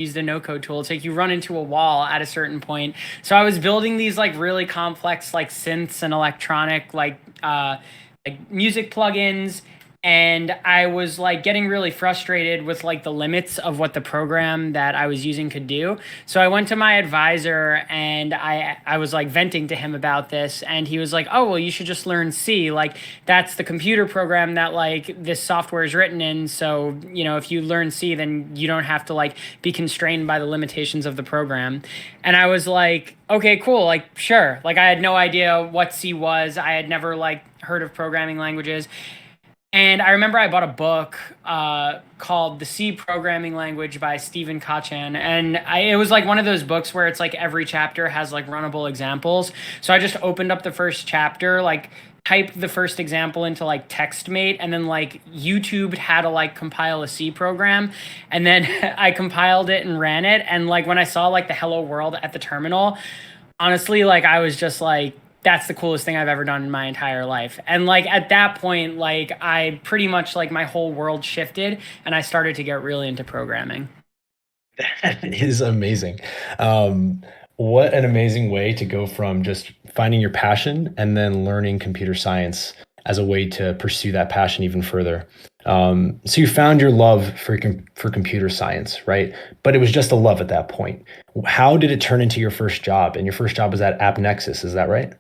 used a no-code tool. It's like you run into a wall at a certain point. So I was building these like really complex like synths and electronic like music plugins, and I was like getting really frustrated with like the limits of what the program that I was using could do. So I went to my advisor and I was like venting to him about this, and he was like, "Oh, well, you should just learn C. Like that's the computer program that like this software is written in. So, if you learn C, then you don't have to like be constrained by the limitations of the program." And I was like, "Okay, cool. Like sure." Like I had no idea what C was. I had never like heard of programming languages. And I remember I bought a book called The C Programming Language by Stephen Kotchan. And it was like one of those books where it's like every chapter has like runnable examples. So I just opened up the first chapter, like typed the first example into like TextMate, and then like YouTubed how to like compile a C program. And then I compiled it and ran it. And like when I saw like the hello world at the terminal, honestly, like I was just like, that's the coolest thing I've ever done in my entire life. And like at that point, like I pretty much like my whole world shifted and I started to get really into programming. That is amazing. What an amazing way to go from just finding your passion and then learning computer science as a way to pursue that passion even further. So you found your love for computer science, right? But it was just a love at that point. How did it turn into your first job? And your first job was at AppNexus, is that right?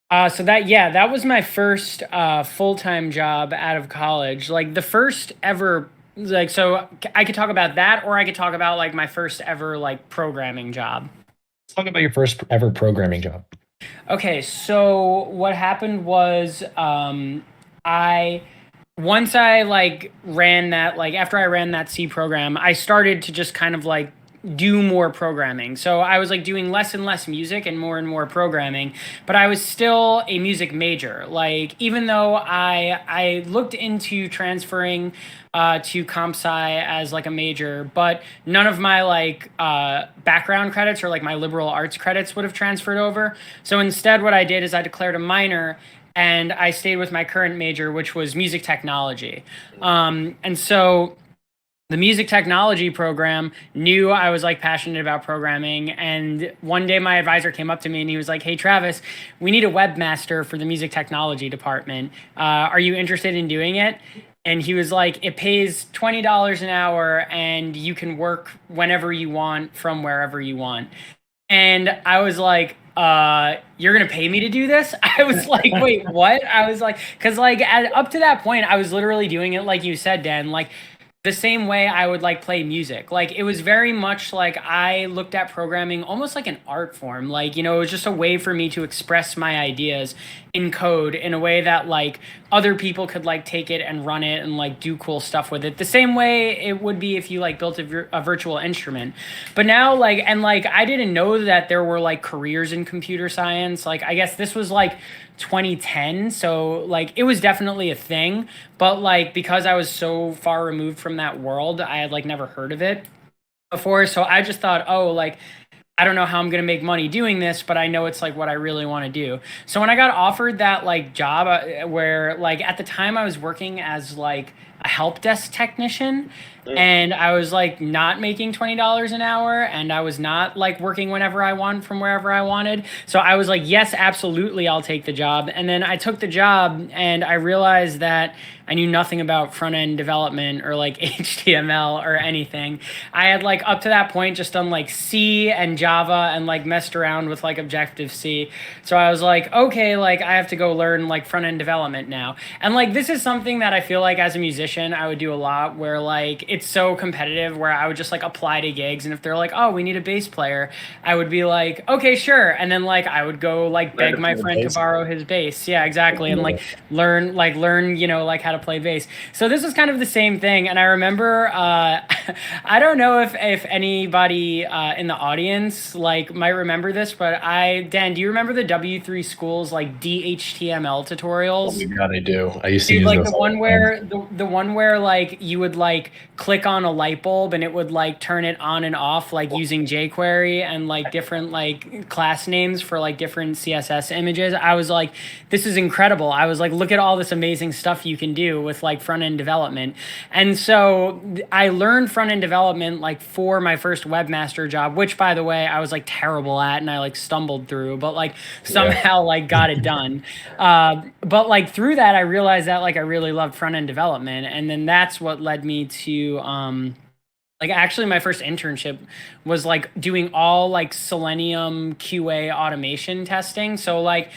That was my first full-time job out of college. Like the first ever, like, so I could talk about that, or I could talk about like my first ever like programming job. Let's talk about your first ever programming job. Okay, so what happened was I once I like ran that, like after I ran that C program, I started to just kind of like do more programming. So I was like doing less and less music and more programming, but I was still a music major. Like even though I looked into transferring to comp sci as like a major, but none of my like background credits or like my liberal arts credits would have transferred over. So instead, what I did is I declared a minor and I stayed with my current major, which was music technology. And so the music technology program knew I was like passionate about programming. And one day my advisor came up to me and he was like, "Hey, Travis, we need a webmaster for the music technology department. Are you interested in doing it?" And he was like, "It pays $20 an hour and you can work whenever you want from wherever you want." And I was like, "You're gonna pay me to do this?" I was like, "Wait, what?" I was like, because like up to that point, I was literally doing it like you said, Dan, like the same way I would like play music. Like it was very much like I looked at programming almost like an art form. Like, it was just a way for me to express my ideas in code in a way that like other people could like take it and run it and like do cool stuff with it. The same way it would be if you like built a virtual instrument. But now like I didn't know that there were like careers in computer science. Like I guess this was like 2010, so like it was definitely a thing, but like because I was so far removed from that world, I had like never heard of it before. So I just thought, "Oh, like I don't know how I'm going to make money doing this, but I know it's like what I really want to do." So when I got offered that like job where like at the time I was working as like a help desk technician, and I was like not making $20 an hour, and I was not like working whenever I want from wherever I wanted. So I was like, "Yes, absolutely, I'll take the job." And then I took the job and I realized that I knew nothing about front end development or like HTML or anything. I had like up to that point just done like C and Java and like messed around with like Objective C. So I was like, okay, like I have to go learn like front end development now. And like this is something that I feel like as a musician I would do a lot, where like it's so competitive where I would just like apply to gigs, and if they're like, "Oh, we need a bass player," I would be like, "Okay, sure." And then like I would go like beg my friend to borrow his bass. Yeah, exactly. And like learn, like how to play bass. So this was kind of the same thing. And I remember I don't know if anybody in the audience like might remember this, but Dan, do you remember the W3 Schools like DHTML Oh my tutorials? God, I do. I used to Dude, use like those the all one the time. where the one where like you would like click on a light bulb and it would like turn it on and off, like using jQuery and like different like class names for like different CSS images. I was like, this is incredible. I was like, look at all this amazing stuff you can do with like front end development. And so I learned front end development like for my first webmaster job, which by the way, I was like terrible at and I like stumbled through, but like somehow like got it done. But like through that, I realized that like I really loved front end development. And then that's what led me to like actually my first internship was like doing all like Selenium QA automation testing. So like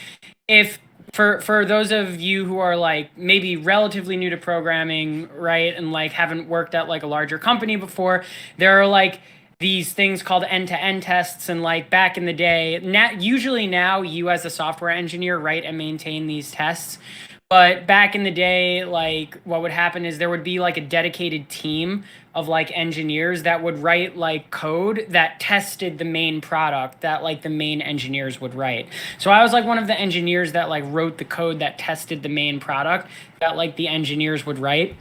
if for those of you who are like maybe relatively new to programming, right, and like haven't worked at like a larger company before, there are like these things called end-to-end tests, and like back in the day, usually now you as a software engineer write and maintain these tests. But back in the day, like what would happen is there would be like a dedicated team of like engineers that would write like code that tested the main product that like the main engineers would write. So I was like one of the engineers that like wrote the code that tested the main product that like the engineers would write.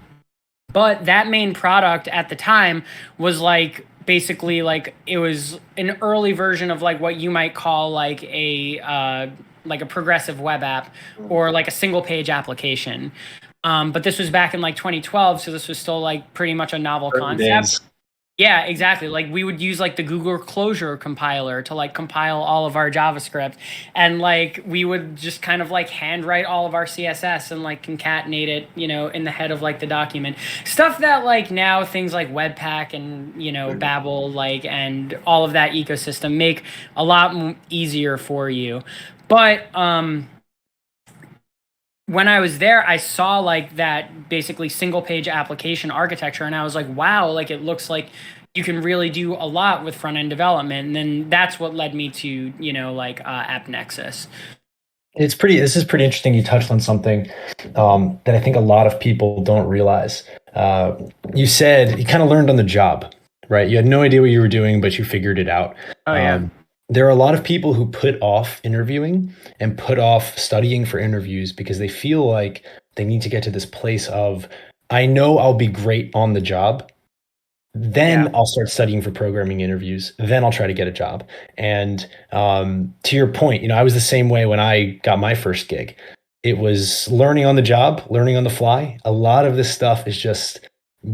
But that main product at the time was like basically like it was an early version of like what you might call like a progressive web app or like a single page application. But this was back in like 2012, so this was still like pretty much a novel concept. Yeah, exactly. Like we would use like the Google Closure compiler to like compile all of our JavaScript, and like we would just kind of like handwrite all of our CSS and like concatenate it, you know, in the head of like the document. Stuff that like now things like Webpack and, you know, Babel like and all of that ecosystem make a lot easier for you. But when I was there, I saw like that basically single page application architecture, and I was like, wow, like it looks like you can really do a lot with front end development. And then that's what led me to, you know, like AppNexus. This is pretty interesting. You touched on something that I think a lot of people don't realize. You said you kind of learned on the job, right? You had no idea what you were doing, but you figured it out. Oh, yeah. There are a lot of people who put off interviewing and put off studying for interviews because they feel like they need to get to this place of, I know I'll be great on the job. Then I'll start studying for programming interviews. Then I'll try to get a job. And to your point, you know, I was the same way when I got my first gig. It was learning on the job, learning on the fly. A lot of this stuff is just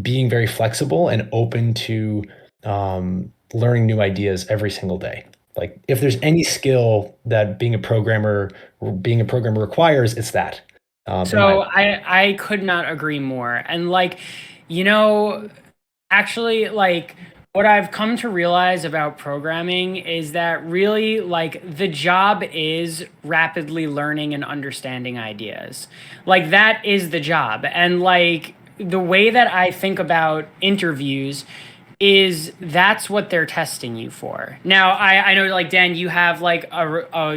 being very flexible and open to learning new ideas every single day. Like if there's any skill that being a programmer requires, it's that. So I could not agree more. And like, you know, actually like what I've come to realize about programming is that really like the job is rapidly learning and understanding ideas. Like that is the job. And like the way that I think about interviews is that's what they're testing you for. Now, I know like Dan, you have like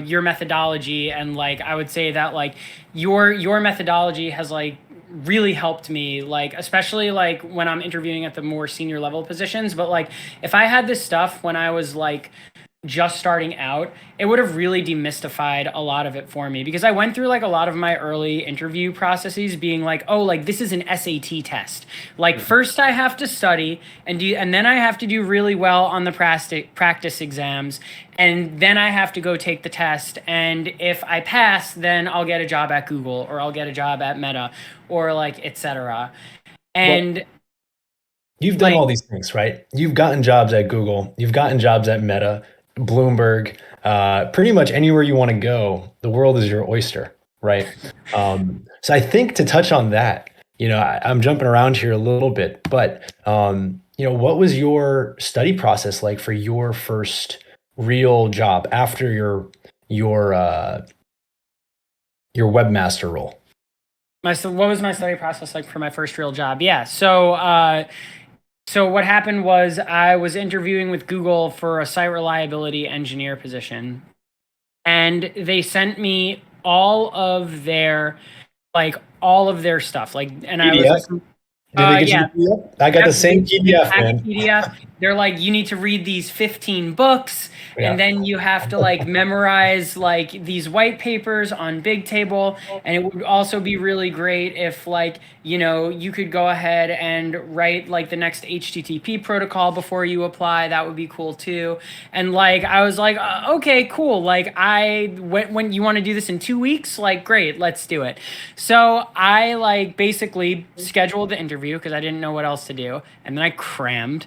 your methodology, and like I would say that like your methodology has like really helped me, like especially like when I'm interviewing at the more senior level positions. But like if I had this stuff when I was like just starting out, it would have really demystified a lot of it for me, because I went through like a lot of my early interview processes being like, oh, like this is an SAT test. Like first I have to study and then I have to do really well on the practice exams, and then I have to go take the test, and if I pass, then I'll get a job at Google or I'll get a job at Meta or like etc. And you've done all these things, right? You've gotten jobs at Google, you've gotten jobs at Meta, Bloomberg, pretty much anywhere you want to go, the world is your oyster, right? So I think to touch on that, you know, I'm jumping around here a little bit, but you know, what was your study process like for your first real job after your webmaster role? What was my study process like for my first real job? Yeah, so what happened was I was interviewing with Google for a site reliability engineer position, and they sent me all of their stuff, like, and I was like, Did they get you Yeah. the PDF? I got Yep, the same they PDF, pack a man. PDF. They're like, you need to read these 15 books, and Yeah. then you have to like memorize like these white papers on Bigtable. And it would also be really great if like, you could go ahead and write like the next HTTP protocol before you apply. That would be cool too. And like, I was like, okay, cool. Like when you want to do this in 2 weeks, like great, let's do it. So I like basically scheduled the interview because I didn't know what else to do. And then I crammed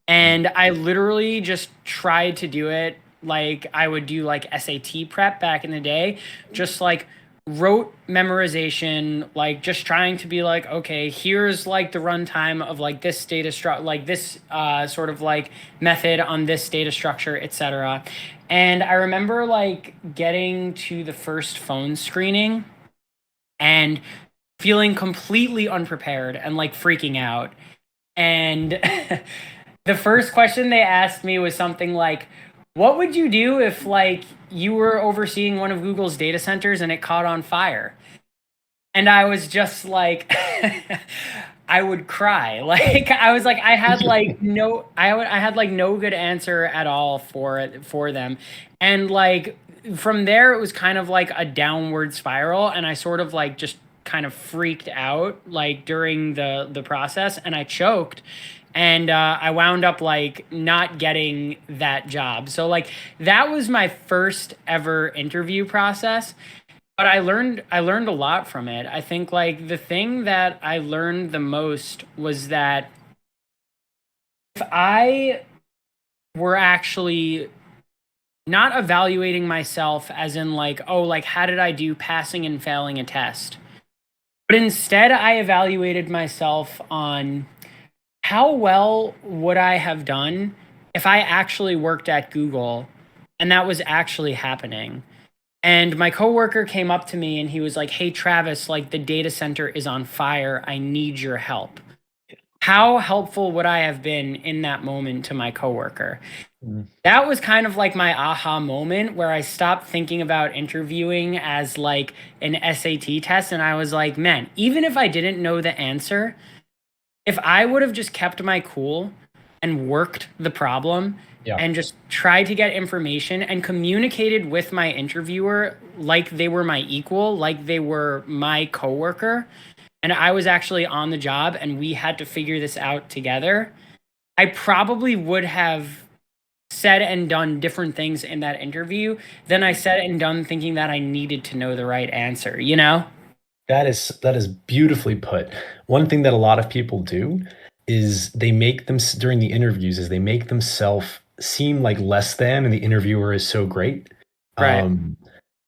and I literally just tried to do it like I would do like SAT prep back in the day, just like rote memorization, like just trying to be like, okay, here's like the runtime of like this data structure, like this sort of like method on this data structure, etc. And I remember like getting to the first phone screening and feeling completely unprepared and like freaking out. And the first question they asked me was something like, what would you do if like you were overseeing one of Google's data centers and it caught on fire? And I was just like I would cry. Like I was like I had like no I had like no good answer at all for them. And like from there it was kind of like a downward spiral and I sort of like just kind of freaked out like during the process and I choked and I wound up like not getting that job. So like that was my first ever interview process, but I learned a lot from it. I think like the thing that I learned the most was that if I were actually not evaluating myself as in like, oh, like how did I do passing and failing a test? But instead I evaluated myself on how well would I have done if I actually worked at Google and that was actually happening? And my coworker came up to me and he was like, "Hey Travis, like the data center is on fire. I need your help." How helpful would I have been in that moment to my coworker? Mm. That was kind of like my aha moment where I stopped thinking about interviewing as like an SAT test and I was like, "Man, even if I didn't know the answer, if I would have just kept my cool and worked the problem Yeah. and just tried to get information and communicated with my interviewer like they were my equal, like they were my coworker, and I was actually on the job and we had to figure this out together, I probably would have said and done different things in that interview than I said and done thinking that I needed to know the right answer, you know? That is beautifully put. One thing that a lot of people do is they make them during the interviews is they make themselves seem like less than, and the interviewer is so great. Right. Um,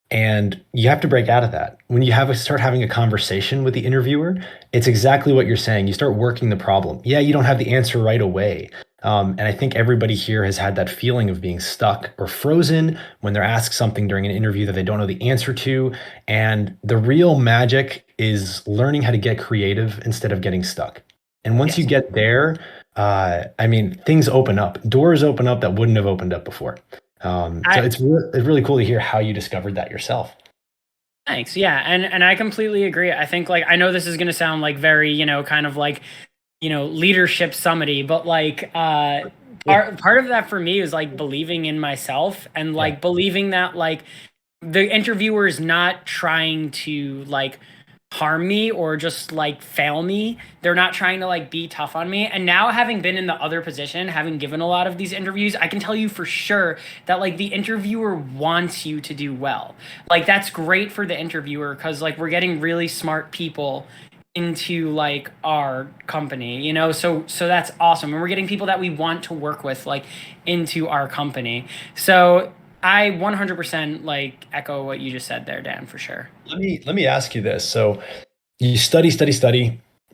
and you have to break out of that. When you start having a conversation with the interviewer, it's exactly what you're saying. You start working the problem. Yeah, you don't have the answer right away. And I think everybody here has had that feeling of being stuck or frozen when they're asked something during an interview that they don't know the answer to. And the real magic is learning how to get creative instead of getting stuck. And once you Yes. get there, I mean, things open up, doors open up that wouldn't have opened up before. So I it's really cool to hear how you discovered that yourself. Thanks. Yeah, and I completely agree. I think like I know this is going to sound like very, kind of like, leadership summity, but like part of that for me is like believing in myself and Yeah. like believing that like the interviewer is not trying to like harm me or just like fail me. They're not trying to like be tough on me. And now having been in the other position, having given a lot of these interviews, I can tell you for sure that like the interviewer wants you to do well. Like that's great for the interviewer because like we're getting really smart people into like our company, so that's awesome. And we're getting people that we want to work with like into our company. So I 100% like echo what you just said there, Dan, for sure. Let me ask you this. So you study.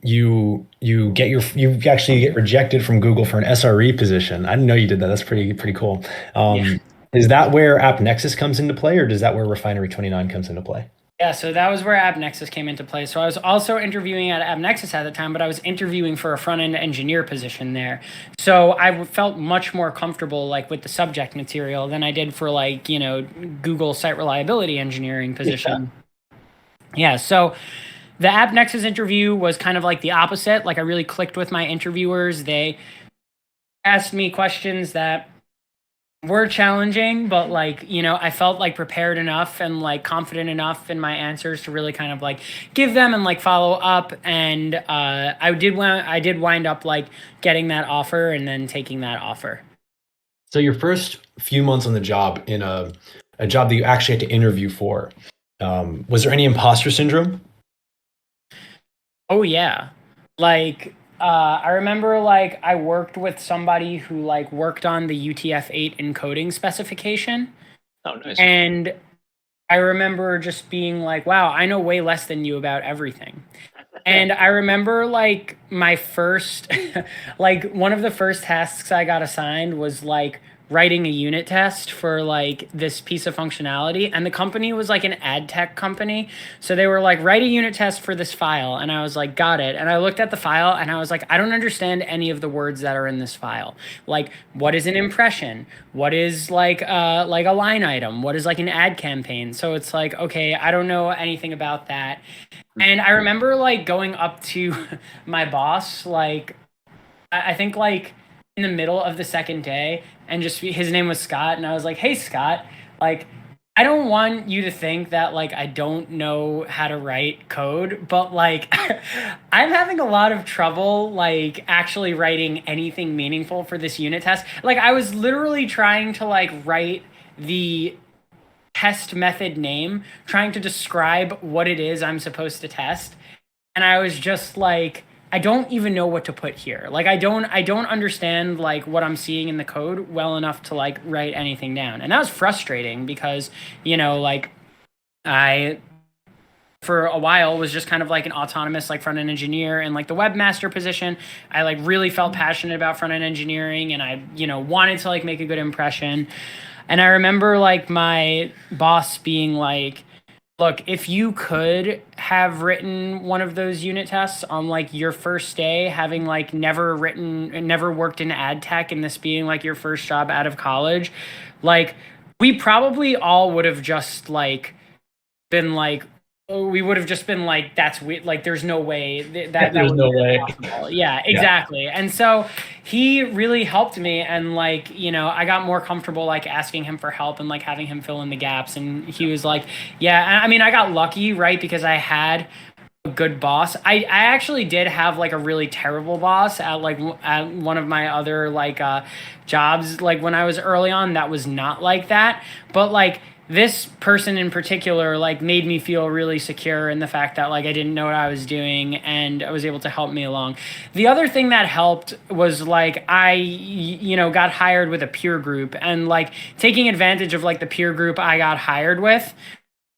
You actually get rejected from Google for an SRE position. I didn't know you did that. That's pretty cool. Yeah. Is that where AppNexus comes into play, or does that where Refinery 29 comes into play? Yeah, so that was where AppNexus came into play. So I was also interviewing at AppNexus at the time, but I was interviewing for a front-end engineer position there. So I felt much more comfortable like with the subject material than I did for like, Google site reliability engineering position. Yeah, so The App Nexus interview was kind of like the opposite. Like I really clicked with my interviewers. They asked me questions that were challenging, but like, I felt like prepared enough and like confident enough in my answers to really kind of like give them and like follow up. And I did wind up like getting that offer and then taking that offer. So your first few months on the job in a job that you actually had to interview for, was there any imposter syndrome? Oh yeah. Like I remember like I worked with somebody who like worked on the UTF-8 encoding specification, Oh, nice. and I remember just being like, wow, I know way less than you about everything. And I remember like my first, like one of the first tasks I got assigned was like writing a unit test for like this piece of functionality. And the company was like an ad tech company. So they were like, write a unit test for this file. And I was like, got it. And I looked at the file and I was like, I don't understand any of the words that are in this file. Like, what is an impression? What is like a line item? What is like an ad campaign? So it's like, okay, I don't know anything about that. And I remember like going up to my boss, like I think like in the middle of the second day, and just his name was Scott, and I was like, "Hey Scott, like I don't want you to think that like I don't know how to write code, but like I'm having a lot of trouble like actually writing anything meaningful for this unit test. Like I was literally trying to like write the test method name, trying to describe what it is I'm supposed to test. And I was just like, I don't even know what to put here. Like I don't understand like what I'm seeing in the code well enough to like write anything down. And that was frustrating because, like I for a while was just kind of like an autonomous like front end engineer and like the webmaster position. I like really felt passionate about front end engineering, and I, wanted to like make a good impression. And I remember like my boss being like, look, if you could have written one of those unit tests on like your first day, having like never worked in ad tech, and this being like your first job out of college, like we probably all would have just like been like, we would have just been like, that's weird. Like, there's no way that There's would no be way. possible. Yeah, Yeah. exactly. And so he really helped me, and like, I got more comfortable like asking him for help and like having him fill in the gaps. And he was like, yeah. I mean, I got lucky, right, because I had a good boss. I actually did have like a really terrible boss at like at one of my other like jobs, like when I was early on, that was not like that. But like this person in particular like made me feel really secure in the fact that like I didn't know what I was doing, and I was able to help me along. The other thing that helped was like I got hired with a peer group, and like taking advantage of like the peer group I got hired with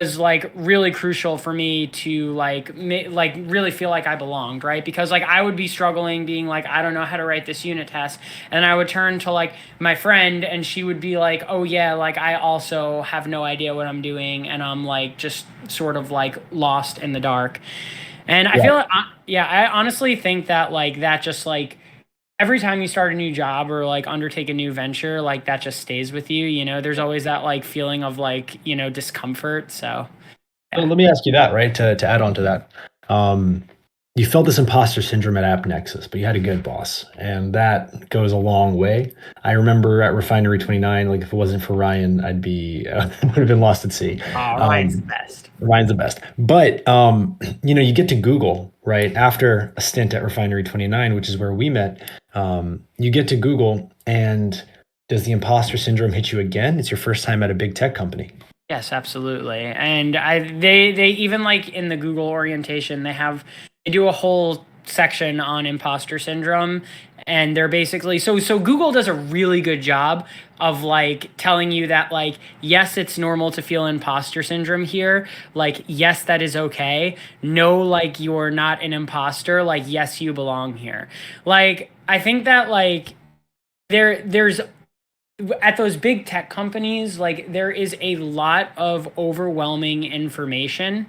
was like really crucial for me to like like really feel like I belonged, right? Because like I would be struggling being like, I don't know how to write this unit test, and I would turn to like my friend, and she would be like, oh yeah, like I also have no idea what I'm doing, and I'm like just sort of like lost in the dark. And I Yeah. feel like, yeah, I honestly think that like that just like every time you start a new job or like undertake a new venture, like that just stays with you. There's always that like feeling of like, discomfort. So, So yeah. let me ask you that, right? To add on to that. Um, you felt this imposter syndrome at AppNexus, but you had a good boss, and that goes a long way. I remember at Refinery 29, like if it wasn't for Ryan, I'd be would have been lost at sea. Oh, Ryan's the Um, best. Ryan's the best. But you get to Google, right? After a stint at Refinery 29, which is where we met, you get to Google, and does the imposter syndrome hit you again? It's your first time at a big tech company. Yes, absolutely. And they even like in the Google orientation, they do a whole section on imposter syndrome, and they're basically so Google does a really good job of like telling you that like yes, it's normal to feel imposter syndrome here. Like yes, that is okay. No, like you're not an imposter. Like yes, you belong here. Like I think that like there's at those big tech companies, like there is a lot of overwhelming information.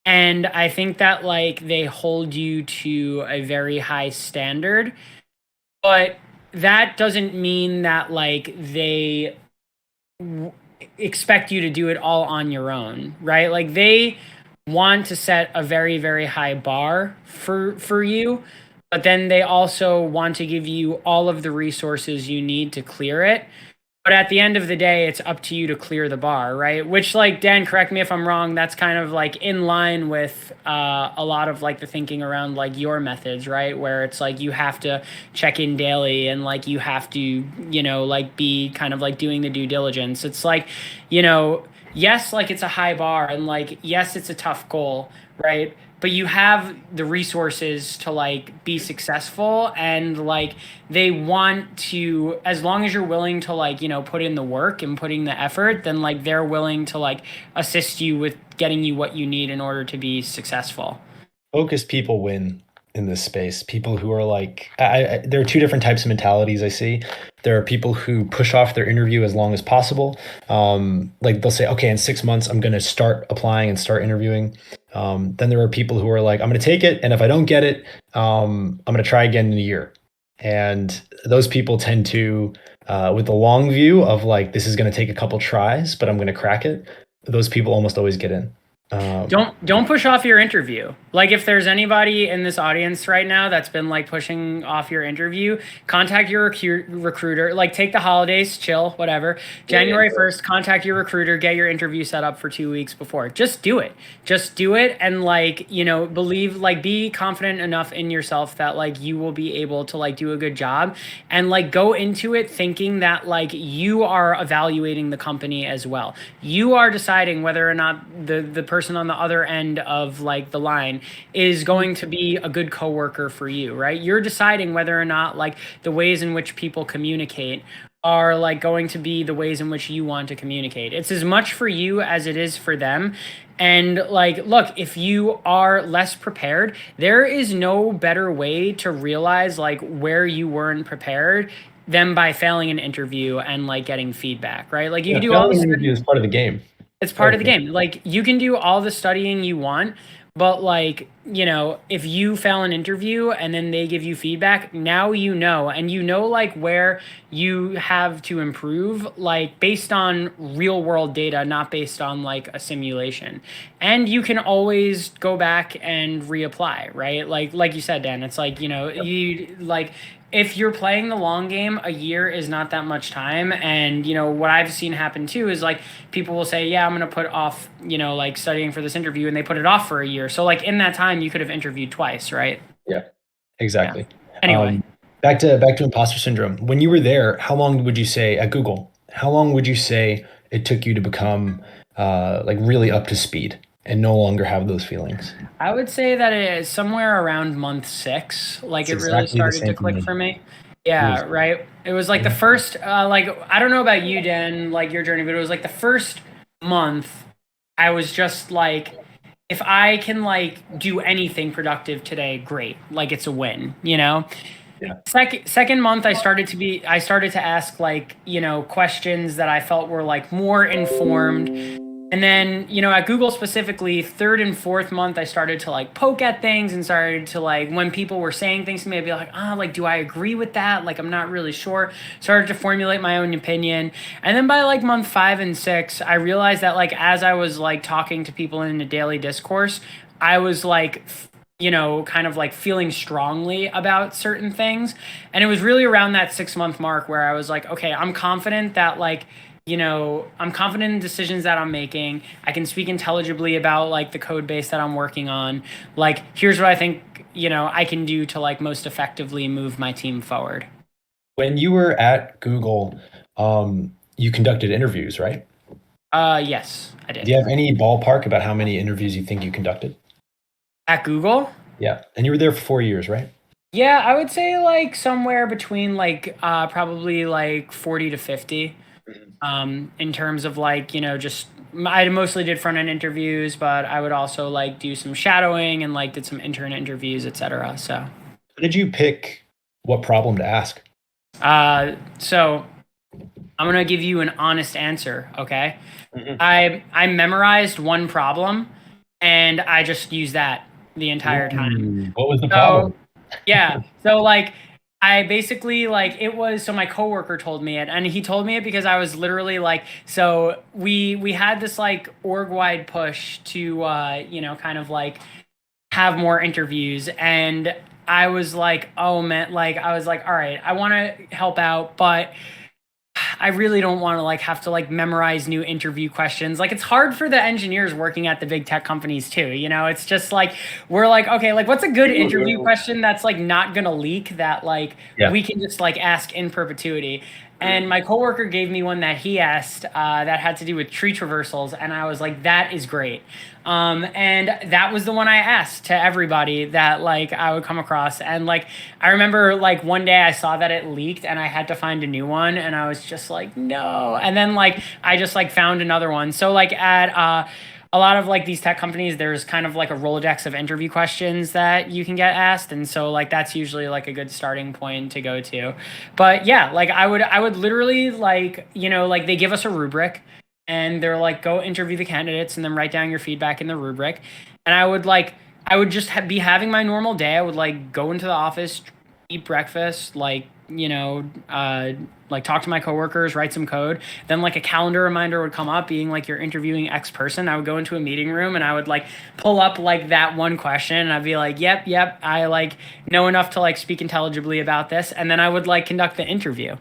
And I think that like they hold you to a very high standard, but that doesn't mean that like they w- expect you to do it all on your own, right? Like they want to set a very, very high bar for you, but then they also want to give you all of the resources you need to clear it. But at the end of the day, it's up to you to clear the bar, right? Which, like, Dan, correct me if I'm wrong, that's kind of like in line with a lot of like the thinking around like your methods, right? Where it's like you have to check in daily and like you have to, like be kind of like doing the due diligence. It's like, yes, like it's a high bar and like, yes, it's a tough goal, right? But you have the resources to like be successful, and like they want to, as long as you're willing to like put in the work and putting the effort, then like they're willing to like assist you with getting you what you need in order to be successful. Focused people win in this space. People who are like, there are two different types of mentalities I see. There are people who push off their interview as long as possible. Like they'll say, okay, in 6 months, I'm going to start applying and start interviewing. Then there are people who are like, I'm going to take it, and if I don't get it, I'm going to try again in a year. And those people tend to, with the long view of like, this is going to take a couple tries, but I'm going to crack it. Those people almost always get in. Don't push off your interview. Like if there's anybody in this audience right now that's been like pushing off your interview, contact your recruiter. Like take the holidays, chill, whatever. January 1st, contact your recruiter, get your interview set up for 2 weeks before. Just do it. Just do it, and like, believe, like be confident enough in yourself that like you will be able to like do a good job, and like go into it thinking that like you are evaluating the company as well. You are deciding whether or not the person on the other end of like the line is going to be a good coworker for you, right? You're deciding whether or not like the ways in which people communicate are like going to be the ways in which you want to communicate. It's as much for you as it is for them. And like, look, if you are less prepared, there is no better way to realize like where you weren't prepared than by failing an interview and like getting feedback, right? Like you can do all Failing this. an interview is part of the game. It's part of the game. Like you can do all the studying you want, but like, if you fail an interview and then they give you feedback, now and like where you have to improve, like based on real world data, not based on like a simulation. And you can always go back and reapply, right? Like you said, Dan, it's like, you like if you're playing the long game, a year is not that much time. And, what I've seen happen too is like people will say, yeah, I'm going to put off, like studying for this interview, and they put it off for a year. So like in that time, you could have interviewed twice, right? Yeah, exactly. Yeah. Anyway. Back to imposter syndrome. When you were there, how long would you say at Google, how long would you say it took you to become like really up to speed and no longer have those feelings? I would say that it is somewhere around month 6. Like It's it really exactly the started to same for click me. for me. Yeah, right. It was like the first, like, I don't know about you, Dan, like your journey, but it was like the first month I was just like, if I can like do anything productive today, great. Like it's a win, Yeah. Second month, I started to ask like, questions that I felt were like more informed. And then, at Google specifically, third and fourth month, I started to like poke at things and started to like, when people were saying things to me, I'd be like, like, do I agree with that? Like, I'm not really sure. Started to formulate my own opinion. And then by like month 5 and 6, I realized that like, as I was like talking to people in a daily discourse, I was like, kind of like feeling strongly about certain things. And it was really around that 6-month mark where I was like, okay, I'm confident that like, I'm confident in decisions that I'm making. I can speak intelligibly about like the code base that I'm working on. Like, here's what I think, I can do to like most effectively move my team forward. When you were at Google, you conducted interviews, right? Yes, I did. Do you have any ballpark about how many interviews you think you conducted? At Google? Yeah. And you were there for 4 years, right? Yeah, I would say like somewhere between like probably like 40 to 50. In terms of like, just I mostly did front end interviews, but I would also like do some shadowing and like did some intern interviews, etc. So How did you pick what problem to ask? so I'm gonna give you an honest answer, okay? I memorized one problem and I just used that the entire time. What was the problem? Yeah. So like I basically like it was so my coworker told me it, and he told me it because I was literally like, so we had this like org wide push to kind of like have more interviews, and I was like, oh man, like I was like, all right, I want to help out, but I really don't want to like have to like memorize new interview questions. Like it's hard for the engineers working at the big tech companies too. It's just like we're like, okay, like what's a good interview question that's like not gonna leak that like Yeah. we can just like ask in perpetuity. And my coworker gave me one that he asked that had to do with tree traversals, and I was like, that is great. And that was the one I asked to everybody that like I would come across. And like I remember like one day I saw that it leaked and I had to find a new one, and I was just like, no. And then like I just like found another one. So like at a lot of like these tech companies, there's kind of like a Rolodex of interview questions that you can get asked. And so like that's usually like a good starting point to go to. But yeah, like I would literally like, like they give us a rubric and they're like, go interview the candidates and then write down your feedback in the rubric. And I would just be having my normal day. I would like go into the office, eat breakfast, like talk to my coworkers, write some code. Then like a calendar reminder would come up being like you're interviewing X person. I would go into a meeting room and I would like pull up like that one question and I'd be like, yep, I like know enough to like speak intelligibly about this. And then I would like conduct the interview.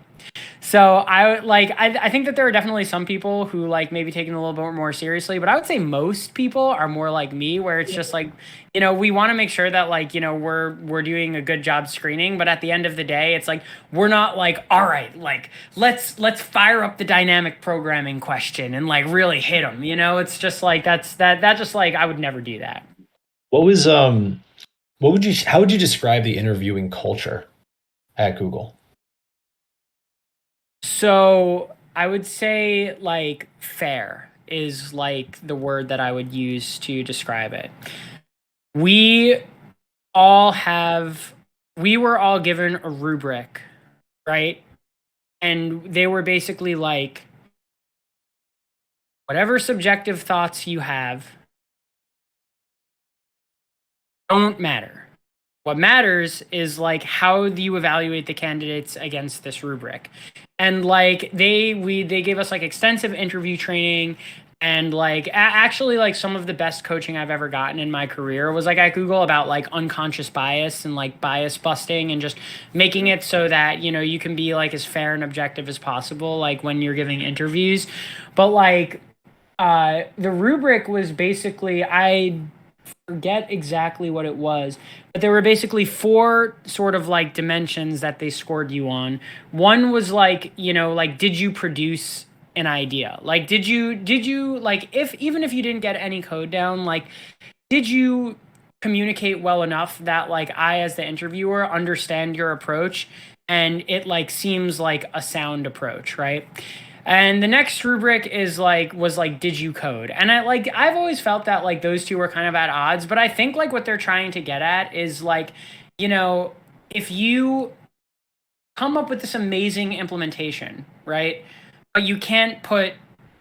So I think that there are definitely some people who like maybe taking it a little bit more seriously, but I would say most people are more like me, where it's just like, we want to make sure that like, we're doing a good job screening, but at the end of the day, it's like we're not like, all right, like let's fire up the dynamic programming question and like really hit them. It's just like that just like I would never do that. What was how would you describe the interviewing culture at Google? So I would say like fair is like the word that I would use to describe it. We all have, we were all given a rubric, right? And they were basically like, whatever subjective thoughts you have don't matter. What matters is like how do you evaluate the candidates against this rubric? And like they gave us like extensive interview training, and like actually like some of the best coaching I've ever gotten in my career was like at Google about like unconscious bias and like bias busting and just making it so that you can be like as fair and objective as possible like when you're giving interviews. But like the rubric was basically, I forget exactly what it was, but there were basically four sort of like dimensions that they scored you on. One was like, like did you produce an idea? Like did you like, if even if you didn't get any code down, like did you communicate well enough that like I as the interviewer understand your approach and it like seems like a sound approach, right? And the next rubric is like was like did you code? And I've always felt that like those two were kind of at odds, but I think like what they're trying to get at is like, if you come up with this amazing implementation, right? But you can't put,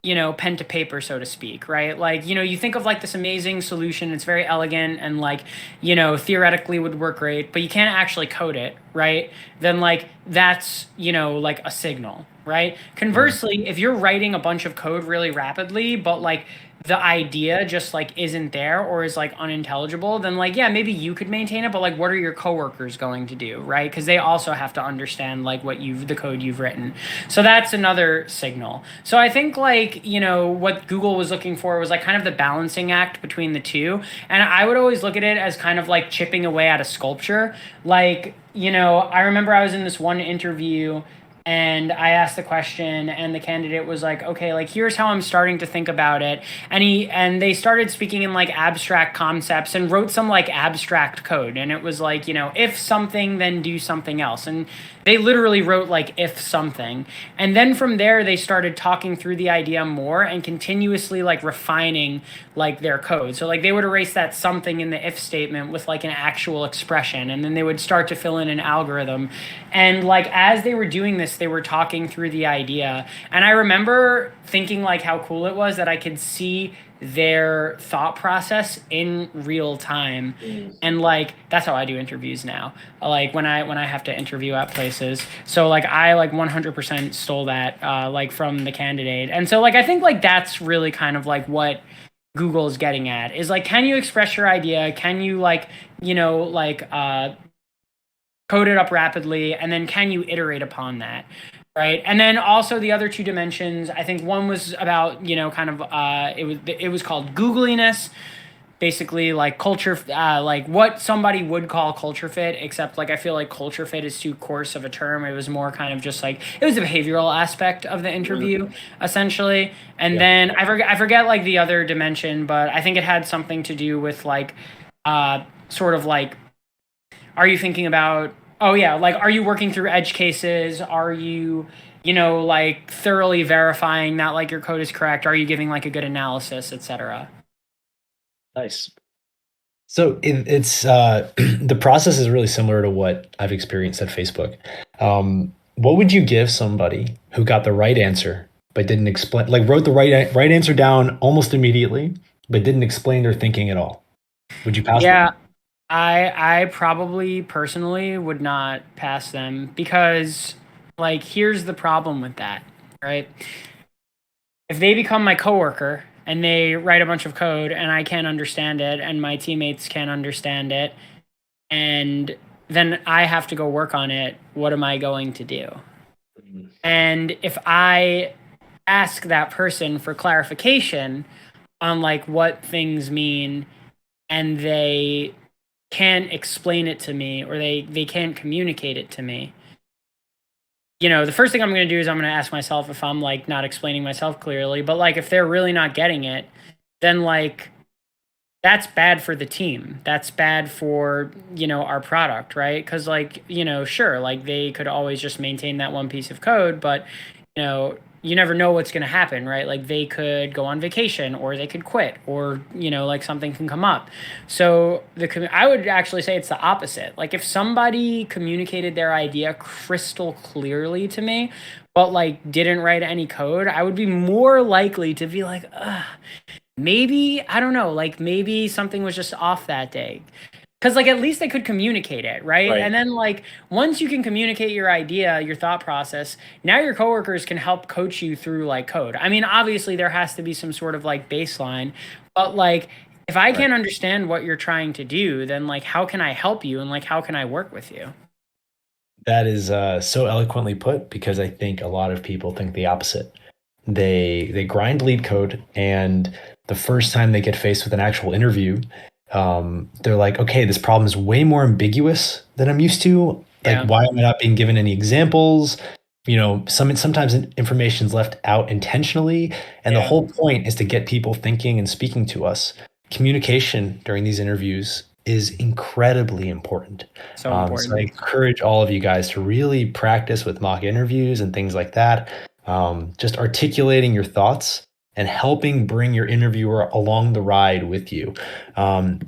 pen to paper, so to speak, right? Like, you think of like this amazing solution, it's very elegant and like, theoretically would work great, but you can't actually code it, right? Then like that's, like a signal, right? Conversely, if you're writing a bunch of code really rapidly, but like the idea just like isn't there or is like unintelligible, then like yeah, maybe you could maintain it, but like what are your coworkers going to do, right? Because they also have to understand like the code you've written. So that's another signal. So I think like what Google was looking for was like kind of the balancing act between the two, and I would always look at it as kind of like chipping away at a sculpture. Like I remember I was in this one interview and I asked the question and the candidate was like, okay, like here's how I'm starting to think about it. And they started speaking in like abstract concepts and wrote some like abstract code. And it was like, if something, then do something else. And they literally wrote like if something. And then from there, they started talking through the idea more and continuously like refining like their code. So like they would erase that something in the if statement with like an actual expression. And then they would start to fill in an algorithm. And like as they were doing this, they were talking through the idea. And I remember thinking like how cool it was that I could see their thought process in real time. And like that's how I do interviews now. Like when I have to interview at places. So like I like 100% stole that like from the candidate. And so like I think like that's really kind of like what Google is getting at is like, can you express your idea? Can you like, like code it up rapidly, and then can you iterate upon that, right? And then also the other two dimensions, I think one was about kind of it was called googliness, basically like culture, like what somebody would call culture fit, except like I feel like culture fit is too coarse of a term. It was more kind of just like it was a behavioral aspect of the interview essentially. And then I forget like the other dimension, but I think it had something to do with like sort of like, are you thinking about, oh yeah, like are you working through edge cases, are you like thoroughly verifying that like your code is correct, are you giving like a good analysis, etc. Nice. So it's the process is really similar to what I've experienced at Facebook. What would you give somebody who got the right answer but didn't explain, like wrote the right answer down almost immediately, but didn't explain their thinking at all? Would you pass them? Yeah, I probably personally would not pass them because like here's the problem with that, right? If they become my coworker and they write a bunch of code and I can't understand it and my teammates can't understand it and then I have to go work on it, what am I going to do? And if I ask that person for clarification on like what things mean and they can't explain it to me or they can't communicate it to me, the first thing I'm going to do is I'm going to ask myself if I'm like not explaining myself clearly. But like if they're really not getting it, then like that's bad for the team. That's bad for, our product, right? Because like, sure, like they could always just maintain that one piece of code, but you never know what's going to happen, right? Like they could go on vacation or they could quit or, like something can come up. So I would actually say it's the opposite. Like if somebody communicated their idea crystal clearly to me, but like didn't write any code, I would be more likely to be like, ugh, maybe, I don't know, like maybe something was just off that day. Because like at least they could communicate it, right? Right. And then like once you can communicate your idea, your thought process, now your coworkers can help coach you through like code. I mean, obviously there has to be some sort of like baseline, but like if I Right. can't understand what you're trying to do, then like how can I help you and like how can I work with you? That is so eloquently put because I think a lot of people think the opposite. They grind lead code, and the first time they get faced with an actual interview, they're like, okay, this problem is way more ambiguous than I'm used to. Like, Yeah. why am I not being given any examples? Sometimes information is left out intentionally, and the Yeah. whole point is to get people thinking and speaking to us. Communication during these interviews is incredibly important. So So I important. encourage all of you guys to really practice with mock interviews and things like that. Just articulating your thoughts and helping bring your interviewer along the ride with you. Um,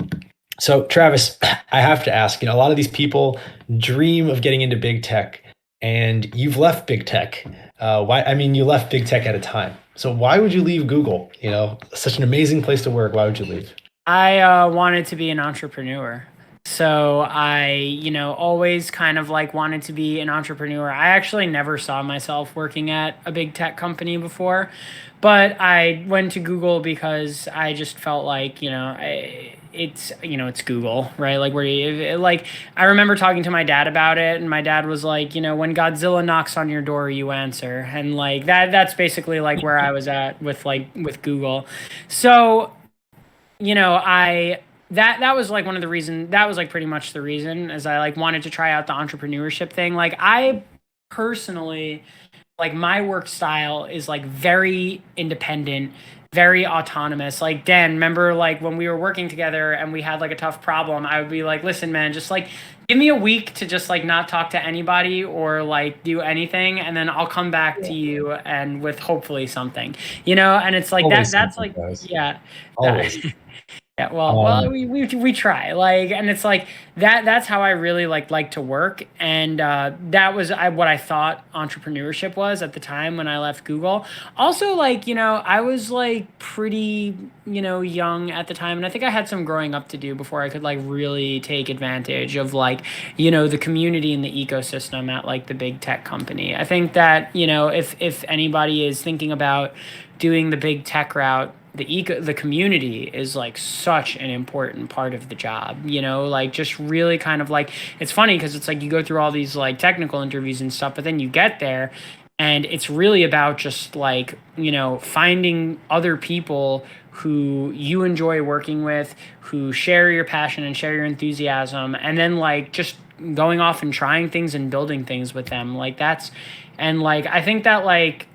so, Travis, I have to ask, a lot of these people dream of getting into big tech, and you've left big tech. Why? I mean, you left big tech at a time. So why would you leave Google? Such an amazing place to work. Why would you leave? I wanted to be an entrepreneur. So I, always kind of like wanted to be an entrepreneur. I actually never saw myself working at a big tech company before, but I went to Google because I just felt like, it's Google, right? Like where you like I remember talking to my dad about it and my dad was like, when Godzilla knocks on your door, you answer. And like that's basically like where I was at with Google. So I that was like one of the reason that was like pretty much the reason as I like wanted to try out the entrepreneurship thing. Like I personally like my work style is like very independent, very autonomous. Like Dan, remember like when we were working together and we had like a tough problem, I would be like, listen, man, just like give me a week to just like not talk to anybody or like do anything, and then I'll come back to you and with hopefully something, and it's like that Always that's something, like guys. yeah. Always. Yeah, well, Um, we try, like, and it's like that's how I really like to work, and that was what I thought entrepreneurship was at the time when I left Google. Also, like, I was like pretty, young at the time, and I think I had some growing up to do before I could like really take advantage of like, the community and the ecosystem at like the big tech company. I think that, if anybody is thinking about doing the big tech route, the community is like such an important part of the job, like just really kind of like, it's funny because it's like you go through all these like technical interviews and stuff, but then you get there and it's really about just like, finding other people who you enjoy working with, who share your passion and share your enthusiasm, and then like just going off and trying things and building things with them. Like that's, and like I think that like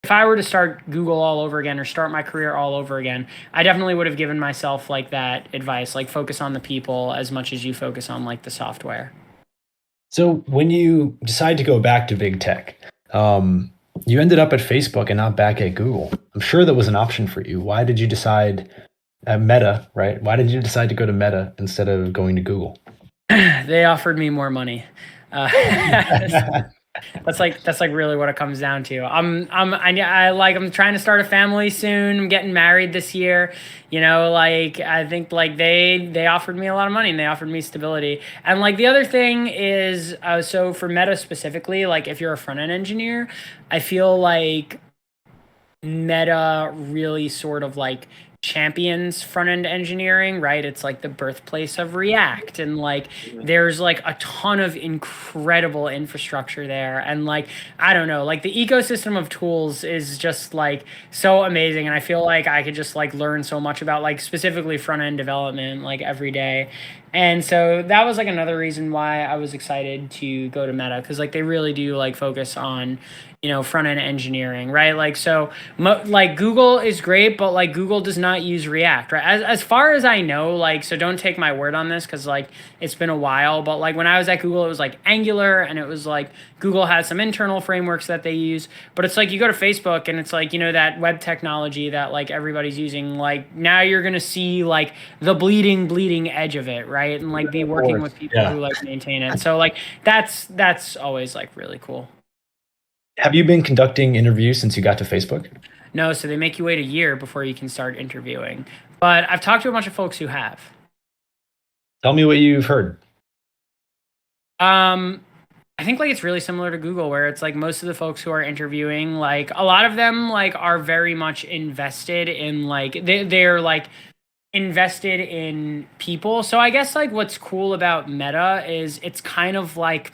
if I were to start Google all over again or start my career all over again, I definitely would have given myself like that advice, like focus on the people as much as you focus on like the software. so when you decide to go back to big tech, um, you ended up at Facebook and not back at Google. I'm sure that was an option for you. Why did you decide at Meta, right? Why did you decide to go to Meta instead of going to Google? They offered me more money. Uh, that's like really what it comes down to. I'm trying to start a family soon. I'm getting married this year. Like I think like they offered me a lot of money and they offered me stability. And like the other thing is, so for Meta specifically, like if you're a front end engineer, I feel like Meta really sort of like champions front end engineering, right? It's like the birthplace of React, and like there's like a ton of incredible infrastructure there. And like, I don't know, like the ecosystem of tools is just like so amazing. And I feel like I could just like learn so much about like specifically front end development like every day. And so that was like another reason why I was excited to go to Meta because like they really do like focus on front end engineering, right? Like so like Google is great, but like Google does not use React, right? As far as I know, like, so don't take my word on this because like it's been a while, but like when I was at Google, it was like Angular, and it was like Google has some internal frameworks that they use, but it's like you go to Facebook and it's like, that web technology that like everybody's using, like now you're going to see like the bleeding edge of it, right? And like be Of working course. with people Yeah. who like maintain it. So like that's always like really cool. Have you been conducting interviews since you got to Facebook? No, so they make you wait a year before you can start interviewing. But I've talked to a bunch of folks who have. Tell me what you've heard. Um, I think like it's really similar to Google, where it's like most of the folks who are interviewing, like a lot of them like are very much invested in like they're like invested in people. So I guess like what's cool about Meta is it's kind of like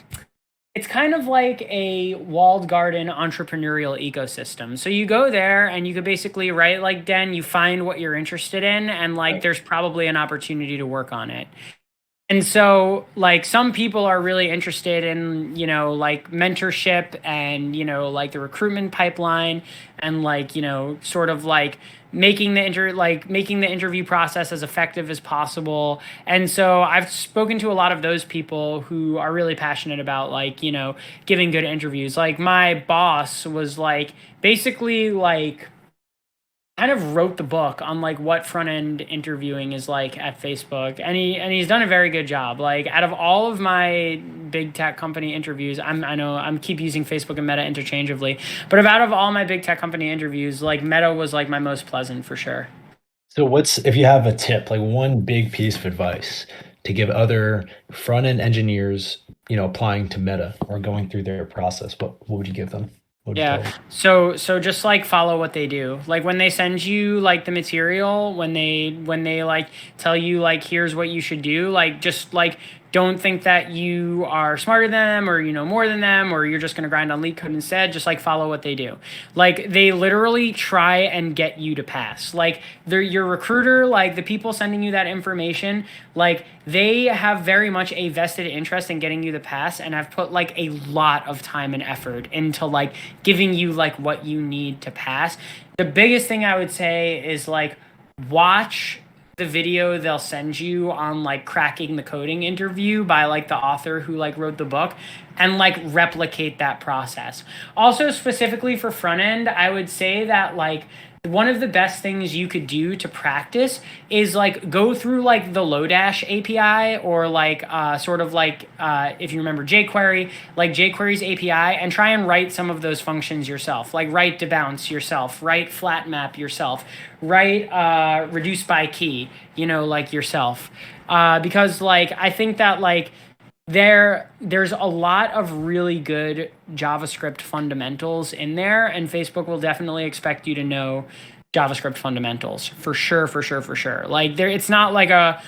a walled garden entrepreneurial ecosystem. So you go there and you could basically, right, like Den, you find what you're interested in, and like Right. there's probably an opportunity to work on it. And so, like, some people are really interested in, like mentorship and, like the recruitment pipeline and, like, sort of like making the interview process as effective as possible. And so I've spoken to a lot of those people who are really passionate about, like, giving good interviews. Like, my boss was like, basically, like, kind of wrote the book on like what front end interviewing is like at Facebook, and he's done a very good job. Like out of all of my big tech company interviews, I know I'm keep using Facebook and Meta interchangeably, but out of all my big tech company interviews, like Meta was like my most pleasant for sure. So what's if you have a tip, like one big piece of advice to give other front end engineers, applying to Meta or going through their process, what would you give them? What would you tell Yeah. them? So just like follow what they do. Like when they send you like the material, when they like tell you like here's what you should do, like just like don't think that you are smarter than them or you know more than them or you're just going to grind on leak code instead. Just like follow what they do. Like they literally try and get you to pass. Like they're your recruiter, like the people sending you that information, like they have very much a vested interest in getting you the pass and have put like a lot of time and effort into like giving you like what you need to pass. The biggest thing I would say is like watch the video they'll send you on like cracking the coding interview by like the author who like wrote the book and like replicate that process. Also specifically for front end, I would say that like one of the best things you could do to practice is like go through like the Lodash API, or like sort of like if you remember jQuery, like jQuery's API, and try and write some of those functions yourself. Like write debounce yourself, write flat map yourself, write reduce by key, like yourself. Because like I think that like there's a lot of really good JavaScript fundamentals in there, and Facebook will definitely expect you to know JavaScript fundamentals for sure, for sure, for sure. Like it's not like a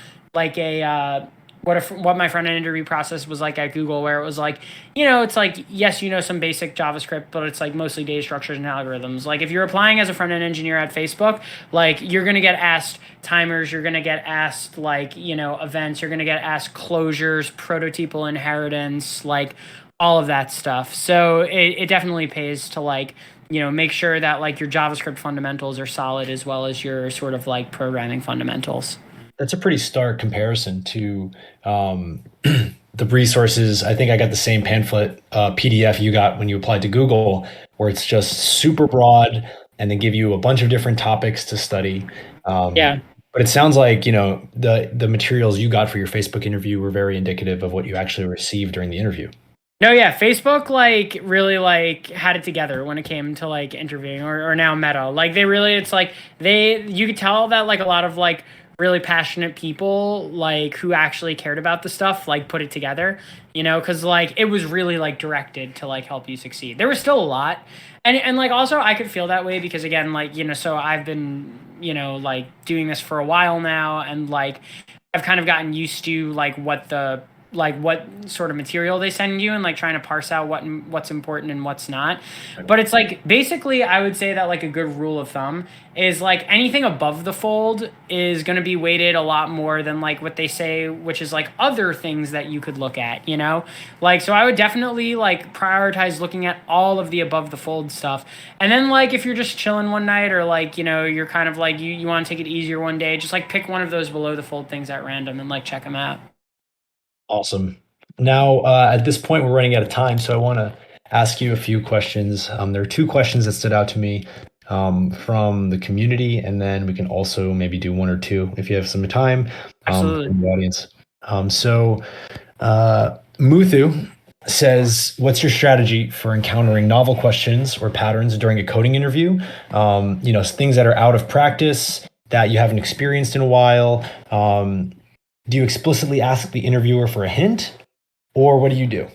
what my front end interview process was like at Google, where it was like, it's like, yes, some basic JavaScript, but it's like mostly data structures and algorithms. Like if you're applying as a front end engineer at Facebook, like you're going to get asked timers, you're going to get asked like, events, you're going to get asked closures, prototypal inheritance, like all of that stuff. So it definitely pays to like, make sure that like your JavaScript fundamentals are solid, as well as your sort of like programming fundamentals. That's a pretty stark comparison to the resources. I think I got the same pamphlet PDF you got when you applied to Google, where it's just super broad and they give you a bunch of different topics to study. Yeah. But it sounds like, the materials you got for your Facebook interview were very indicative of what you actually received during the interview. No, yeah, Facebook like really like had it together when it came to like interviewing, or now Meta. Like they really, it's like you could tell that like a lot of like really passionate people like who actually cared about the stuff like put it together, because like it was really like directed to like help you succeed. There was still a lot, and like also I could feel that way because again like so I've been like doing this for a while now, and like I've kind of gotten used to like what sort of material they send you, and like trying to parse out what's important and what's not. But it's like basically I would say that like a good rule of thumb is like anything above the fold is going to be weighted a lot more than like what they say, which is like other things that you could look at, like, so I would definitely like prioritize looking at all of the above the fold stuff. And then like if you're just chilling one night, or like you're kind of like you want to take it easier one day, just like pick one of those below the fold things at random and like check them out. Awesome. Now, at this point, we're running out of time, so I want to ask you a few questions. There are two questions that stood out to me from the community, and then we can also maybe do one or two if you have some time from the audience. Muthu says, what's your strategy for encountering novel questions or patterns during a coding interview? Things that are out of practice that you haven't experienced in a while. Do you explicitly ask the interviewer for a hint, or what do you do?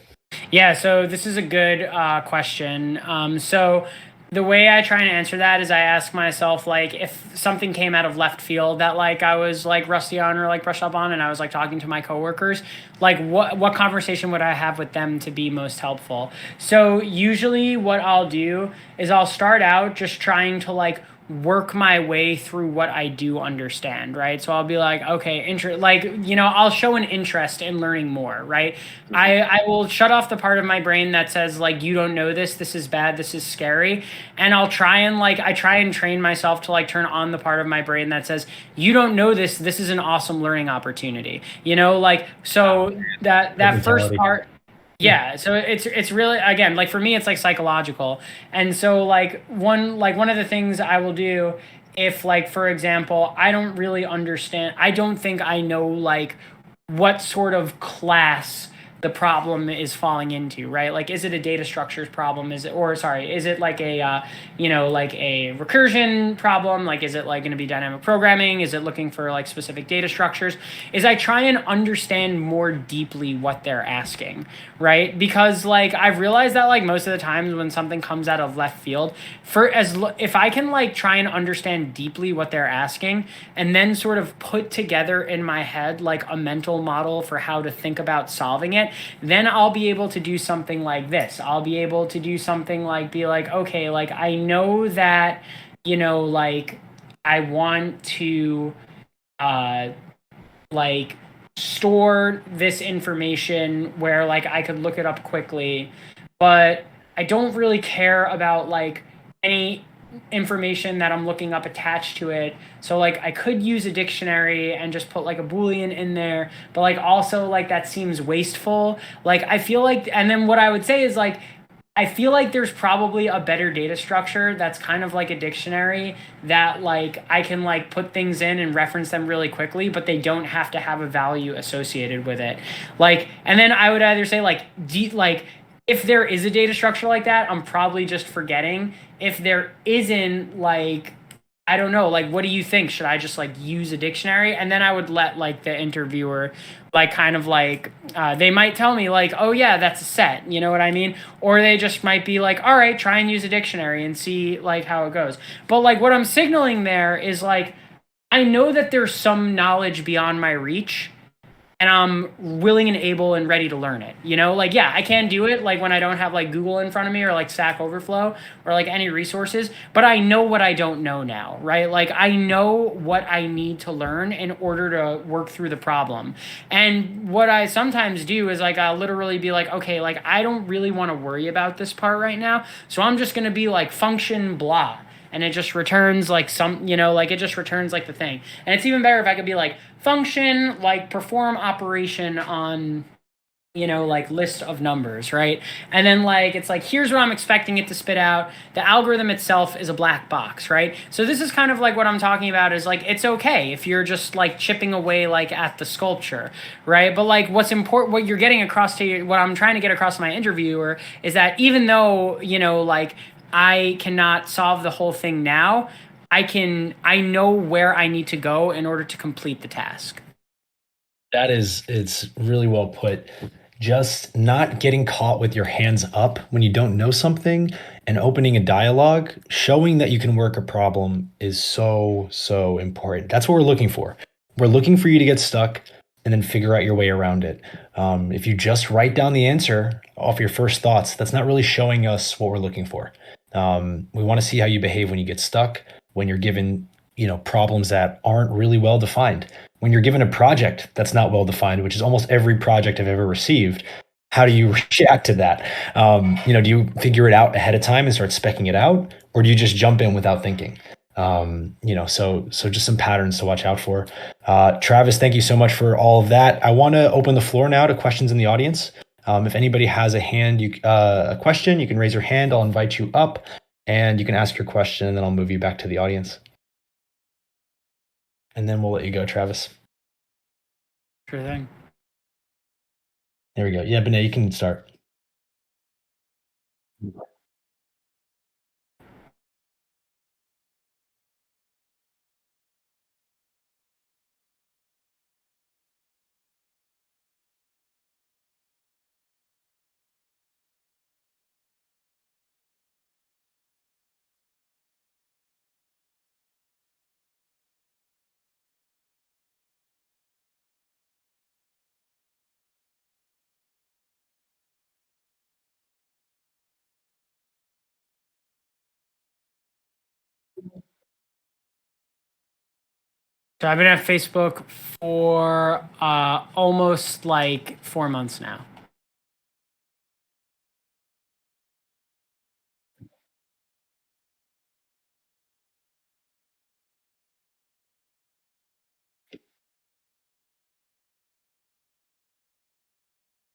Yeah, so this is a good question. So the way I try and answer that is I ask myself, like, if something came out of left field that like I was like rusty on or like brushed up on, and I was like talking to my coworkers, like what conversation would I have with them to be most helpful? So usually what I'll do is I'll start out just trying to like work my way through what I do understand, right? So I'll be like, okay, I'll show an interest in learning more, right? I will shut off the part of my brain that says like, you don't know this is bad, this is scary. And I try and train myself to like turn on the part of my brain that says, you don't know this is an awesome learning opportunity. So that first part. Yeah, so it's really, again, like for me it's like psychological. And so like one of the things I will do if like for example I don't really understand, I don't think I know like what sort of class the problem is falling into, right? Like, is it a data structures problem? Is it like a, like a recursion problem? Like, is it like going to be dynamic programming? Is it looking for like specific data structures? Is I try and understand more deeply what they're asking, right? Because like, I've realized that like most of the times when something comes out of left field, if I can like try and understand deeply what they're asking, and then sort of put together in my head like a mental model for how to think about solving it, then I'll be able to do something like this. I'll be able to do something like be like, okay, like I know that, like I want to like store this information where like I could look it up quickly, but I don't really care about like any information that I'm looking up attached to it. So like I could use a dictionary and just put like a Boolean in there, but like also like that seems wasteful. Like I feel like, and then what I would say is like, I feel like there's probably a better data structure that's kind of like a dictionary that like I can like put things in and reference them really quickly, but they don't have to have a value associated with it. Like, and then I would either say like like if there is a data structure like that, I'm probably just forgetting. If there isn't, like, I don't know, like, what do you think? Should I just like use a dictionary? And then I would let like the interviewer, like, kind of like, they might tell me, like, oh, yeah, that's a set. You know what I mean? Or they just might be like, all right, try and use a dictionary and see like how it goes. But like, what I'm signaling there is like, I know that there's some knowledge beyond my reach, and I'm willing and able and ready to learn it. You know, like, yeah, I can do it like when I don't have like Google in front of me or like Stack Overflow or like any resources, but I know what I don't know now, right? Like I know what I need to learn in order to work through the problem. And what I sometimes do is like I'll literally be like, okay, like I don't really want to worry about this part right now. So I'm just going to be like function blah, and it just returns like some, you know, like it just returns like the thing. And it's even better if I could be like function, like perform operation on, you know, like list of numbers, right? And then like it's like, here's what I'm expecting it to spit out. The algorithm itself is a black box, right? So this is kind of like what I'm talking about is like, it's okay if you're just like chipping away like at the sculpture, right? But like what's important, what you're getting across to, what I'm trying to get across to my interviewer is that even though, you know, like I cannot solve the whole thing now, I know where I need to go in order to complete the task. It's really well put. Just not getting caught with your hands up when you don't know something and opening a dialogue, showing that you can work a problem is so, so important. That's what we're looking for. We're looking for you to get stuck and then figure out your way around it. If you just write down the answer off your first thoughts, that's not really showing us what we're looking for. We want to see how you behave when you get stuck, when you're given, problems that aren't really well defined. When you're given a project that's not well defined, which is almost every project I've ever received, how do you react to that? Do you figure it out ahead of time and start specking it out, or do you just jump in without thinking? So just some patterns to watch out for. Travis, thank you so much for all of that. I want to open the floor now to questions in the audience. If anybody has a question, you can raise your hand. I'll invite you up, and you can ask your question, and then I'll move you back to the audience. And then we'll let you go, Travis. Sure thing. There we go. Yeah, Benet, you can start. So I've been at Facebook for almost like 4 months now.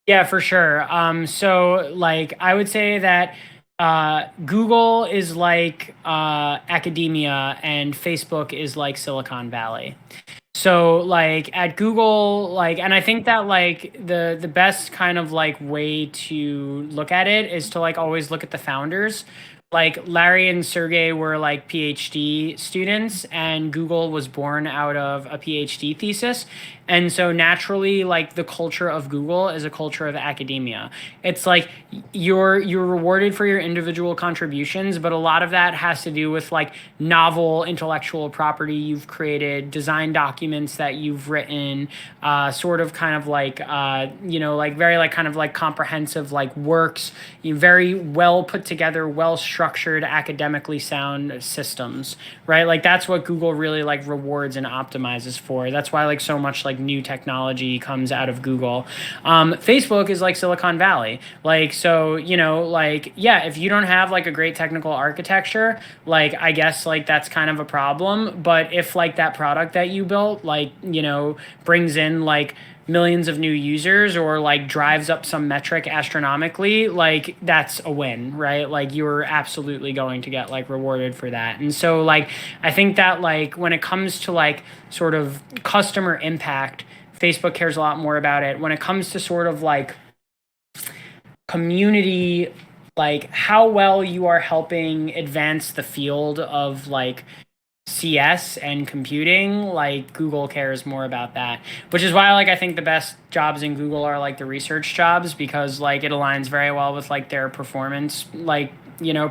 Yeah, for sure. So like I would say that Google is like academia and Facebook is like Silicon Valley. So like at Google, like, and I think that like the best kind of like way to look at it is to like always look at the founders. Like Larry and Sergey were like PhD students, and Google was born out of a PhD thesis. And so naturally, like the culture of Google is a culture of academia. It's like you're rewarded for your individual contributions, but a lot of that has to do with like novel intellectual property you've created, design documents that you've written, sort of kind of like like very like kind of like comprehensive like works, very well put together, well structured, academically sound systems, right? Like that's what Google really like rewards and optimizes for. That's why like so much like new technology comes out of Google. Facebook is like Silicon Valley. Like, so, like, yeah, if you don't have like a great technical architecture, like, I guess like that's kind of a problem. But if like that product that you built, like, brings in like millions of new users or like drives up some metric astronomically, like that's a win, right? Like you're absolutely going to get like rewarded for that. And so like I think that like when it comes to like sort of customer impact, Facebook cares a lot more about it. When it comes to sort of like community, like how well you are helping advance the field of like CS and computing, like Google cares more about that, which is why like I think the best jobs in Google are like the research jobs, because like it aligns very well with like their performance like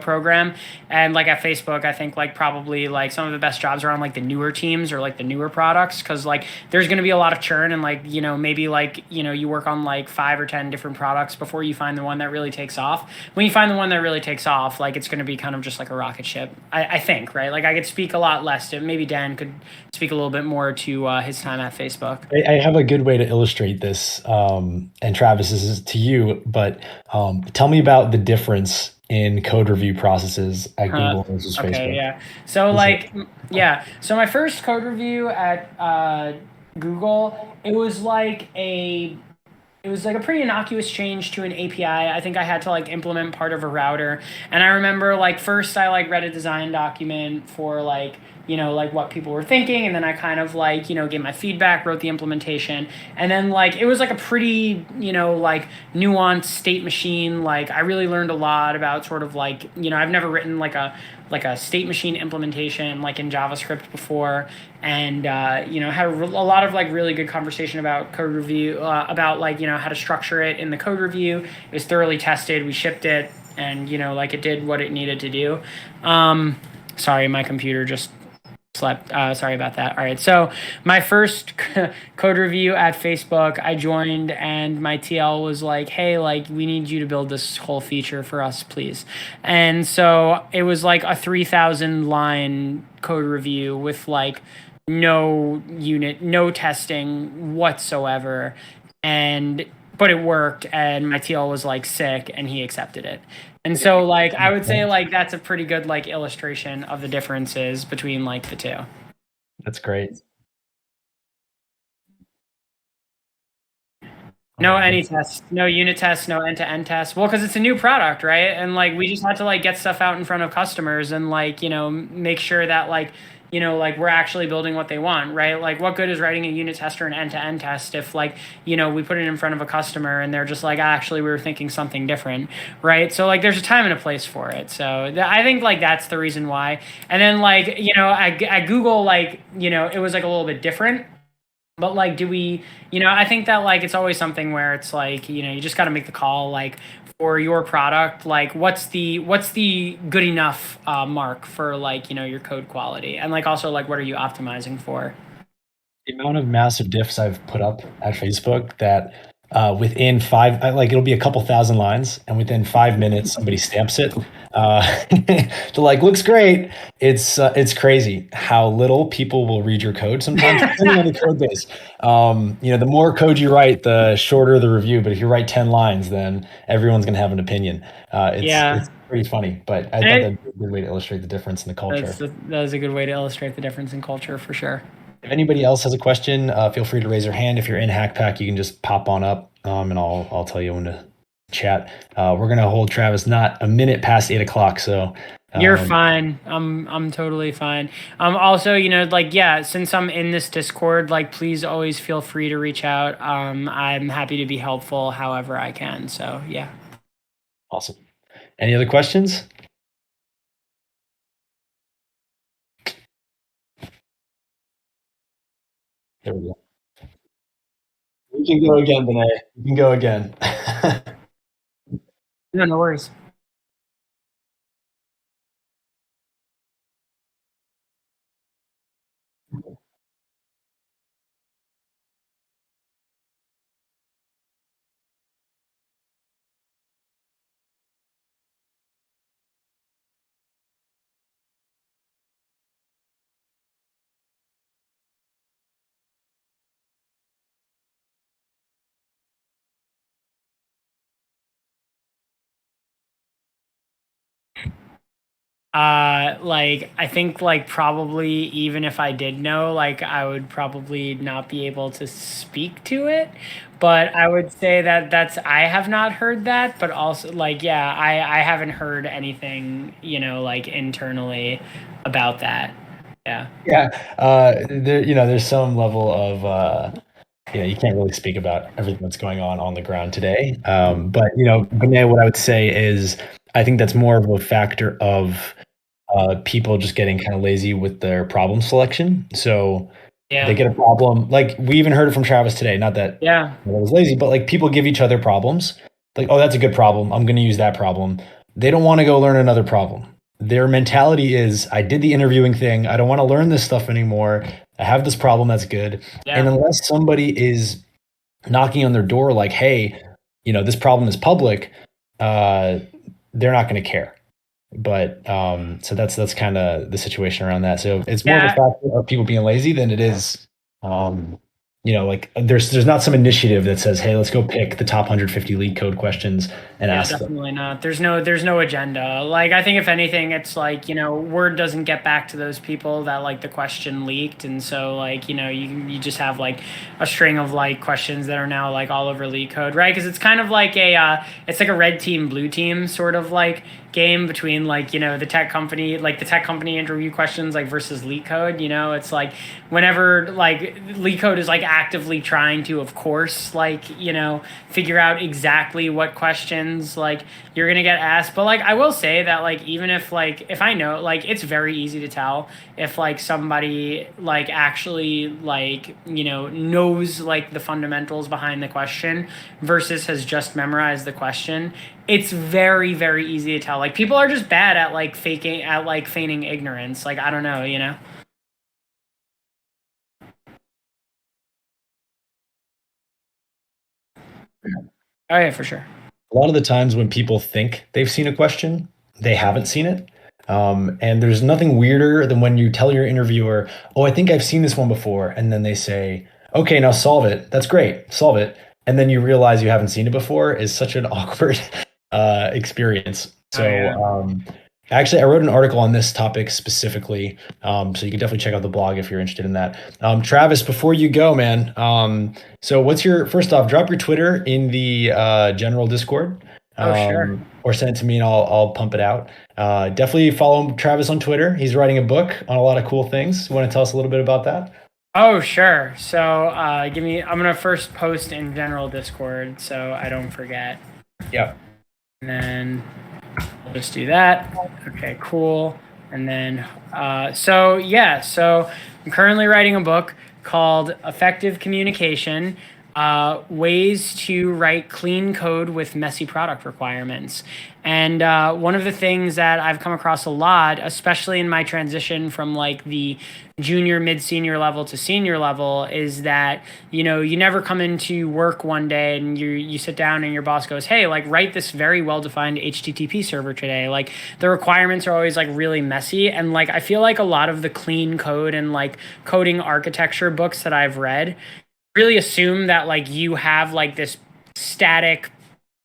program. And like at Facebook, I think like probably like some of the best jobs are on like the newer teams or like the newer products, because like there's going to be a lot of churn, and like maybe like you work on like 5 or 10 different products before you find the one that really takes off. When you find the one that really takes off, like it's going to be kind of just like a rocket ship, I think, right? Like I could speak a lot less to, maybe Dan could speak a little bit more to his time at Facebook. I have a good way to illustrate this, and Travis, this is to you, but tell me about the difference in code review processes at Google versus Okay, Facebook. yeah. So Is it? like, yeah. So my first code review at Google, it was like a pretty innocuous change to an API. I think I had to like implement part of a router. And I remember like first I like read a design document for like, like what people were thinking. And then I kind of like, gave my feedback, wrote the implementation. And then like, it was like a pretty, like nuanced state machine. Like I really learned a lot about sort of like, I've never written like a state machine implementation like in JavaScript before, and had a lot of like really good conversation about code review, about like how to structure it in the code review. It was thoroughly tested. We shipped it, and like it did what it needed to do. Sorry, my computer just slept. Sorry about that. All right. So my first code review at Facebook, I joined and my TL was like, "Hey, like we need you to build this whole feature for us, please." And so it was like a 3,000 line code review with like no testing whatsoever. And but it worked, and my TL was like sick and he accepted it. And so like I would say like that's a pretty good like illustration of the differences between like the two. That's great. All No right. any tests, no unit tests, no end-to-end tests. Well, because it's a new product, right? And like we just had to like get stuff out in front of customers and like, make sure that like, like we're actually building what they want, right? Like what good is writing a unit test or an end-to-end test if like, we put it in front of a customer and they're just like, actually, we were thinking something different, right? So like there's a time and a place for it. So I think like that's the reason why. And then like, at Google, like, it was like a little bit different. But like, do we, I think that like it's always something where it's like, you just got to make the call like for your product, like what's the good enough mark for like, your code quality, and like also like what are you optimizing for? The amount of massive diffs I've put up at Facebook that within like it'll be a couple thousand lines, and within 5 minutes somebody stamps it. They're like, looks great. It's crazy how little people will read your code sometimes, depending on the code base. The more code you write, the shorter the review. But if you write 10 lines, then everyone's gonna have an opinion. It's Yeah, pretty funny, but I and thought that'd be a good way to illustrate the difference in the culture. that is a good way to illustrate the difference in culture for sure. If anybody else has a question, feel free to raise your hand. If you're in Hackpack, you can just pop on up, and I'll tell you when to chat. We're gonna hold Travis not a minute past 8 o'clock, so You're um, fine. I'm totally fine. Also, like yeah, since I'm in this Discord, like please always feel free to reach out. I'm happy to be helpful however I can. So yeah. awesome. Any other questions? There we go. We can go again, Danae. We can go again. No, no worries. Like I think like probably even if I did know, like I would probably not be able to speak to it. But I would say that I have not heard that, but also like yeah, I haven't heard anything, like internally about that. Yeah. Yeah, there's some level of you can't really speak about everything that's going on the ground today. But Vinay, what I would say is, I think that's more of a factor of people just getting kind of lazy with their problem selection. So they Yeah. get a problem. Like we even heard it from Travis today. Not that Yeah. it was lazy, but like people give each other problems. Like, oh, that's a good problem. I'm going to use that problem. They don't want to go learn another problem. Their mentality is, I did the interviewing thing. I don't want to learn this stuff anymore. I have this problem that's good. And Yeah. unless somebody is knocking on their door, like, hey, this problem is public, uh, they're not going to care. But so that's kind of the situation around that. So it's more of a Yeah. factor of people being lazy than it is, um, like there's not some initiative that says, hey, let's go pick the top 150 lead code questions and Yeah, ask them. definitely not. There's no agenda. Like I think if anything, it's like, word doesn't get back to those people that like the question leaked. And so like, you just have like a string of like questions that are now like all over leak code, right? Because it's kind of like it's like a red team, blue team sort of like game between like, the tech company interview questions like versus leak code. It's like whenever like leak code is like actively trying to, of course, like, figure out exactly what questions like you're gonna get asked. But like I will say that like even if I know, like it's very easy to tell if like somebody like actually like knows like the fundamentals behind the question versus has just memorized the question. It's very very easy to tell. Like people are just bad at like feigning ignorance. Like I don't know. Oh yeah, for sure. A lot of the times when people think they've seen a question, they haven't seen it. And there's nothing weirder than when you tell your interviewer, oh, I think I've seen this one before. And then they say, okay, now solve it. That's great. Solve it. And then you realize you haven't seen it before is such an awkward experience. Oh So yeah. actually, I wrote an article on this topic specifically. So you can definitely check out the blog if you're interested in that. Travis, before you go, man, so what's first off, drop your Twitter in the general Discord, Oh sure. or send it to me and I'll pump it out. Definitely follow Travis on Twitter. He's writing a book on a lot of cool things. You want to tell us a little bit about that? Oh, sure. So, I'm gonna first post in general Discord so I don't forget. Yeah. And then I'll just do that. Okay, cool. And then, so I'm currently writing a book called Effective Communication, Ways to Write Clean Code with Messy Product Requirements. And one of the things that I've come across a lot, especially in my transition from like the junior, mid senior level to senior level, is that, you never come into work one day and you sit down and your boss goes, hey, like write this very well defined HTTP server today. Like the requirements are always like really messy. And like I feel like a lot of the clean code and like coding architecture books that I've read really assume that like you have like this static,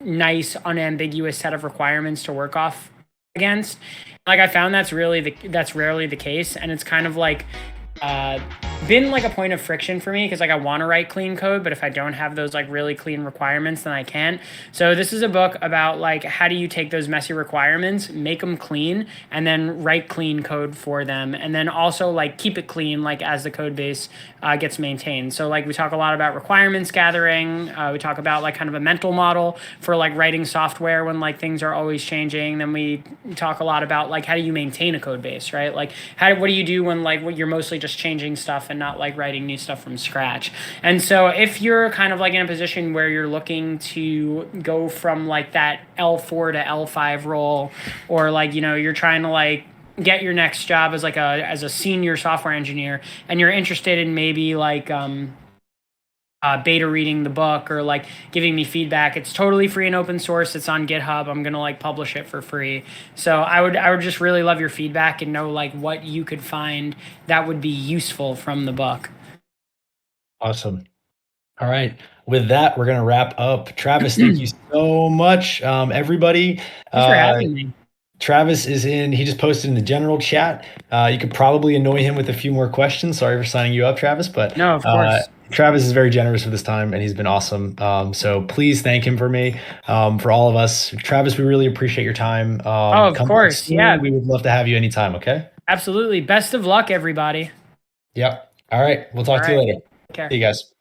nice, unambiguous set of requirements to work off against. Like I found that's rarely the case, and it's kind of like uh, been like a point of friction for me because like I want to write clean code, but if I don't have those like really clean requirements, then I can't. So this is a book about like how do you take those messy requirements, make them clean, and then write clean code for them, and then also like keep it clean like as the code base gets maintained. So like we talk a lot about requirements gathering. We talk about like kind of a mental model for like writing software when like things are always changing. Then we talk a lot about like how do you maintain a code base, right? Like what do you do when like you're mostly just changing stuff and not like writing new stuff from scratch. And so if you're kind of like in a position where you're looking to go from like that L4 to L5 role, or like you're trying to like get your next job as like a senior software engineer, and you're interested in maybe like beta reading the book or like giving me feedback, it's totally free and open source. It's on GitHub. I'm gonna like publish it for free. So I would just really love your feedback and know like what you could find that would be useful from the book. Awesome. All right. With that, we're going to wrap up. Travis, thank you so much. Everybody, Thanks for uh, having me. Travis is in. He just posted in the general chat. You could probably annoy him with a few more questions. Sorry for signing you up, Travis, but No, of course. Travis is very generous with his time, and he's been awesome. So please thank him for me, for all of us. Travis, we really appreciate your time. Oh, of Come back course. soon. Yeah, We would love to have you anytime. Okay. absolutely. Best of luck, everybody. Yep. All right. We'll talk All to you right. later. Take care. See you guys.